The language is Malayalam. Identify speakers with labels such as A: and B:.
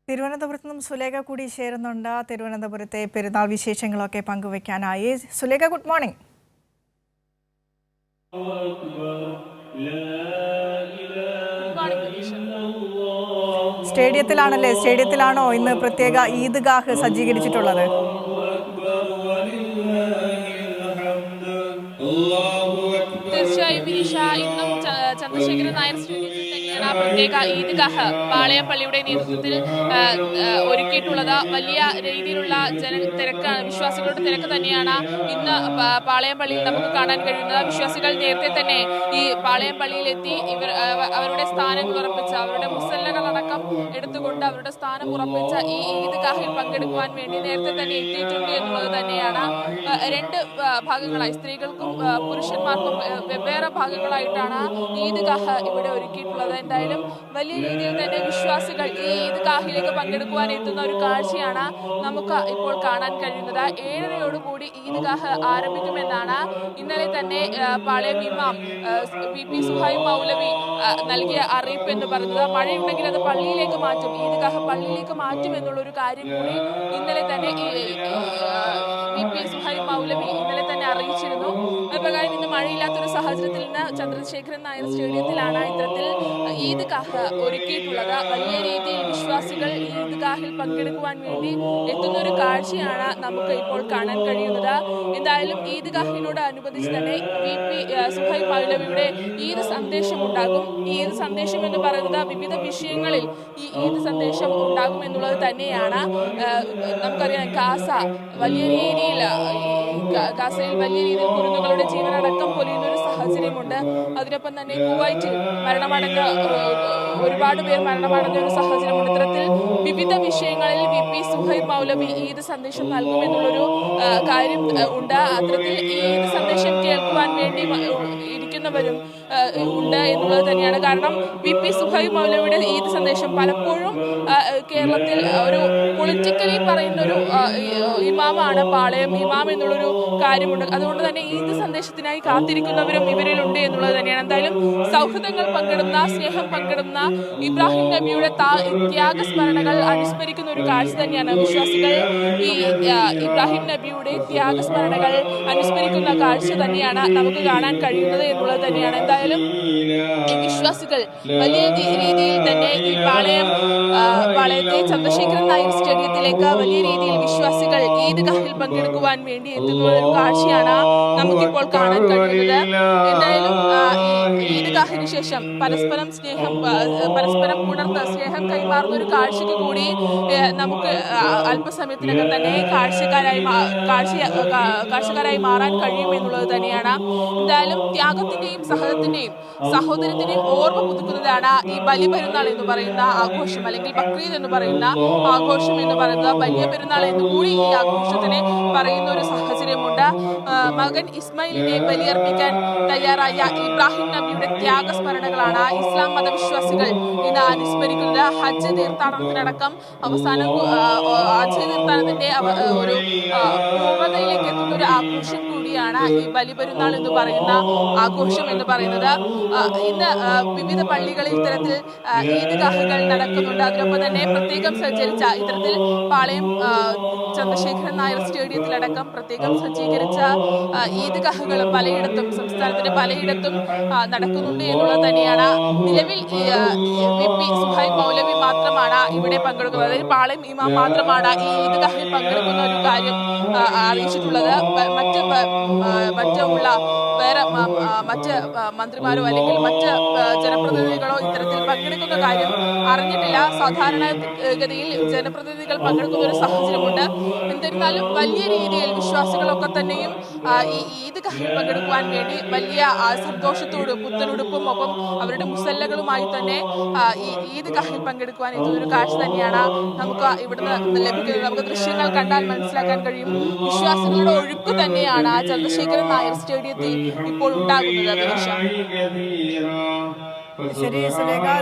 A: തിരുവനന്തപുരത്ത് നിന്നും സുലേഖ കൂടി ചേരുന്നുണ്ട്. തിരുവനന്തപുരത്തെ പെരുന്നാൾ വിശേഷങ്ങളൊക്കെ പങ്കുവയ്ക്കാനായി. Sulekha, good morning. സ്റ്റേഡിയത്തിലാണോ ഇന്ന് പ്രത്യേക ഈദ്ഗാഹ് സജ്ജീകരിച്ചിട്ടുള്ളത്?
B: തീർച്ചയായും വിനീഷ, ഇന്നും ചന്ദ്രശേഖരൻ നായർ സ്റ്റേഡിയത്തിൽ തന്നെയാണ് പ്രത്യേക ഈദ്ഗാഹ് പാളയംപള്ളിയുടെ നേതൃത്വത്തിൽ ഒരുക്കിയിട്ടുള്ളത്. വലിയ രീതിയിലുള്ള തിരക്കാണ്, വിശ്വാസികളുടെ തിരക്ക് തന്നെയാണ് ഇന്ന് പാളയംപള്ളിയിൽ നമുക്ക് കാണാൻ കഴിയുന്നത്. വിശ്വാസികൾ നേരത്തെ തന്നെ ഈ പാളയംപള്ളിയിലെത്തി അവരുടെ സ്ഥാനങ്ങൾ ഉറപ്പിച്ച്, അവരുടെ മുസല്ലകളടക്കം എടുത്തുകൊണ്ട് അവരുടെ സ്ഥാനം ഉറപ്പിച്ച ഈ ഈദ്ഗാഹിൽ പങ്കെടുക്കുവാൻ വേണ്ടി നേരത്തെ തന്നെ എത്തിയിട്ടുണ്ട് എന്നുള്ളത് തന്നെയാണ്. രണ്ട് ഭാഗങ്ങളായി, സ്ത്രീകൾക്കും പുരുഷന്മാർക്കും വെവ്വേറെ ഭാഗങ്ങളായിട്ടാണ് ഈദ്ഗാഹ് ഇവിടെ ഒരുക്കിയിട്ടുള്ളത്. എന്തായാലും വലിയ രീതിയിൽ തന്നെ വിശ്വാസികൾ ഈ ഈദ്ഗാഹിലേക്ക് പങ്കെടുക്കുവാൻ എത്തുന്ന ഒരു കാഴ്ചയാണ് നമുക്ക് ഇപ്പോൾ കാണാൻ കഴിയുന്നത്. 7:30യോടുകൂടി ഈദ്ഗാഹ് ആരംഭിക്കുമെന്നാണ് ഇന്നലെ തന്നെ പാളയം ഇമാം VP സുഹൈബ് മൗലവി നൽകിയ അറിയിപ്പ് എന്ന് പറയുന്നത്. മഴയുണ്ടെങ്കിൽ അത് പള്ളിയിലേക്ക് മാറ്റും, ഈദ്ഗാഹ് പള്ളിയിലേക്ക് മാറ്റും എന്നുള്ളൊരു കാര്യം കൂടി ഇന്നലെ തന്നെ VP സുഹൈബ് മൗലവി ഇന്നലെ തന്നെ അറിയിച്ചിരുന്നു. പ്രകാരം ഇന്ന് മഴയില്ലാത്തൊരു സാഹചര്യത്തിൽ നിന്ന് ചന്ദ്രശേഖരൻ നായർ സ്റ്റേഡിയത്തിലാണ് ഇത്തരത്തിൽ ഈദ്ഗാഹ് ഒരുക്കിയിട്ടുള്ളത്. വലിയ രീതിയിൽ വിശ്വാസികൾ ഈദ്ഗാഹിൽ പങ്കെടുക്കുവാൻ വേണ്ടി എത്തുന്ന ഒരു കാഴ്ചയാണ് നമുക്ക് ഇപ്പോൾ കാണാൻ കഴിയുന്നത്. എന്തായാലും ഈദ്ഗാഹിനോട് അനുബന്ധിച്ച് തന്നെ VP സുഹൈബ് മൗലവിയുടെ ഈദ് സന്ദേശം ഉണ്ടാകും. ഈ ഈദ് സന്ദേശം എന്ന് പറയുന്നത് വിവിധ വിഷയങ്ങളിൽ ഈ ഈദ് സന്ദേശം ഉണ്ടാകും എന്നുള്ളത് തന്നെയാണ്. നമുക്കറിയാം, ഗാസയിൽ വലിയ രീതിയിൽ കുരുന്നുകളുടെ ജീവനടക്കം പൊലിയുന്ന ഒരു സാഹചര്യമുണ്ട്. അതിനൊപ്പം തന്നെ കുവൈറ്റിൽ ഒരുപാട് പേർ മരണമടഞ്ഞ ഒരു സാഹചര്യമുണ്ട്. ഇത്തരത്തിൽ വിവിധ വിഷയങ്ങളിൽ VP സുഹൈബ് മൗലവി ഈദ് സന്ദേശം നൽകുമെന്നുള്ളൊരു കാര്യം ഉണ്ട്. അത്തരത്തിൽ ഈദ് സന്ദേശം കേൾക്കുവാൻ വേണ്ടി ഇരിക്കുന്നവരും ഉണ്ട് എന്നുള്ളത് തന്നെയാണ്. കാരണം VP സുഹൈബ് മൗലവിയുടെ ഈദ് സന്ദേശം പലപ്പോഴും കേരളത്തിൽ ഒരു പൊളിറ്റിക്കലി പറയുന്ന ഒരു ഇമാമാണ് പാളയം ഇമാം എന്നുള്ളൊരു കാര്യമുണ്ട്. അതുകൊണ്ട് തന്നെ ഈദ് സന്ദേശത്തിനായി കാത്തിരിക്കുന്നവരും ഇവരിലുണ്ട് എന്നുള്ളത് തന്നെയാണ്. എന്തായാലും സൗഹൃദങ്ങൾ പങ്കിടുന്ന, സ്നേഹം പങ്കിടുന്ന, ഇബ്രാഹിം നബിയുടെ ത്യാഗസ്മരണകൾ അനുസ്മരിക്കുന്ന ഒരു കാഴ്ച തന്നെയാണ്. വിശ്വാസികൾ ഈ ഇബ്രാഹിം നബിയുടെ ത്യാഗസ്മരണകൾ അനുസ്മരിക്കുന്ന കാഴ്ച തന്നെയാണ് നമുക്ക് കാണാൻ കഴിയുന്നത് എന്നുള്ളത് തന്നെയാണ്. എന്തായാലും ഈ വിശ്വാസികൾ വലിയ രീതിയിൽ തന്നെ ഈ പാളയത്തെ ചന്ദ്രശേഖരൻ നായർ സ്റ്റേഡിയത്തിലേക്ക് വലിയ രീതിയിൽ വിശ്വാസികൾ ഈദ്ഗാഹിൽ പങ്കെടുക്കുവാൻ വേണ്ടി എത്തുന്ന ഒരു കാഴ്ചയാണ് നമുക്കിപ്പോൾ കാണാൻ കഴിയുന്നത്. എന്തായാലും ഈദ്ഗാഹിന് ശേഷം പരസ്പരം ഉണർന്ന് സ്നേഹം കൈമാറുന്ന ഒരു കാഴ്ചയ്ക്ക് കൂടി നമുക്ക് അല്പസമയത്തിനകം തന്നെ കാഴ്ചക്കാരായി മാറാൻ കഴിയും എന്നുള്ളത് തന്നെയാണ്. എന്തായാലും ത്യാഗത്തിന്റെയും സഹനത്തിന്റെയും സഹോദരത്തിന്റെയും ഓർമ്മ പുതുക്കുന്നതാണ് ഈ ബലിപെരുന്നാൾ എന്ന് പറയുന്ന ആഘോഷം, അല്ലെങ്കിൽ ബക്രീദ് എന്ന് പറയുന്ന ആഘോഷം എന്ന് പറയുന്നത്. വലിയ പെരുന്നാൾ എന്ന് കൂടി ഈ ആഘോഷത്തിന് പറയുന്ന ഒരു സാഹചര്യമുണ്ട്. മകൻ ഇസ്മായിലിനെ ബലിയർപ്പിക്കാൻ തയ്യാറായ ഇബ്രാഹിം നബിയുടെ ത്യാഗസ്മരണകളാണ് ഇസ്ലാം മതവിശ്വാസികൾ ഇന്ന് അനുസ്മരിക്കുന്നത്. ഹജ്ജ് തീർത്ഥാടനത്തിനടക്കം ഹജ്ജ് തീർത്ഥാടനത്തിന്റെ ഒരു പൂർണ്ണതയിലേക്ക് എത്തുന്ന ഒരു ആഘോഷം കൂടിയാണ് ഈ ബലിപെരുന്നാൾ എന്ന് പറയുന്ന ആഘോഷം എന്ന് പറയുന്നത്. ഇന്ന് വിവിധ പള്ളികളിൽ ഇത്തരത്തിൽ ഈദ്ഗാഹുകൾ നടക്കുന്നുണ്ട്. അതിനൊപ്പം തന്നെ പ്രത്യേകം സജ്ജീകരിച്ച ഇത്തരത്തിൽ പാളയം ചന്ദ്രശേഖരൻ നായർ സ്റ്റേഡിയത്തിലടക്കം പ്രത്യേകം സജ്ജീകരിച്ച ഈദ്ഗാഹുകളും സംസ്ഥാനത്തിന്റെ പലയിടത്തും നടക്കുന്നുണ്ട് എന്നുള്ളത് തന്നെയാണ്. നിലവിൽ VP സുഹൈബ് മൗലവി മാത്രമാണ് ഇവിടെ പങ്കെടുക്കുന്നത്. അതായത് പാളയം ഇമാം മാത്രമാണ് ഈ ഈദ്ഗാഹിൽ പങ്കെടുക്കുന്ന ഒരു കാര്യം അറിയിച്ചിട്ടുള്ളത്. മറ്റ് മന്ത്രിമാരോ അല്ലെങ്കിൽ മറ്റ് ജനപ്രതിനിധികളോ ഇത്തരത്തിൽ പങ്കെടുക്കുന്ന കാര്യം അറിഞ്ഞിട്ടില്ല. സാധാരണഗതിയിൽ ജനപ്രതിനിധികൾ പങ്കെടുക്കുന്ന ഒരു സാഹചര്യമുണ്ട്. എന്നിരുന്നാലും വലിയ രീതിയിൽ വിശ്വാസികളൊക്കെ തന്നെയും ഈ ഈദ്ഗാഹിൽ പങ്കെടുക്കുവാൻ വേണ്ടി വലിയ സന്തോഷത്തോടും പുത്തനുടുപ്പും ഒപ്പം അവരുടെ മുസല്ലകളുമായി തന്നെ ഈ ഈദ്ഗാഹിൽ പങ്കെടുക്കുവാൻ എത്തുന്നൊരു കാഴ്ച തന്നെയാണ് നമുക്ക് ഇവിടുന്ന് ലഭിക്കുന്നത്. നമുക്ക് ദൃശ്യങ്ങൾ കണ്ടാൽ മനസ്സിലാക്കാൻ കഴിയും. വിശ്വാസികളുടെ ഒഴുക്ക് തന്നെയാണ് ചന്ദ്രശേഖരൻ നായർ സ്റ്റേഡിയത്തിൽ ഇപ്പോൾ ഉണ്ടാകുന്നത്.
A: ശരി സുലേഖ.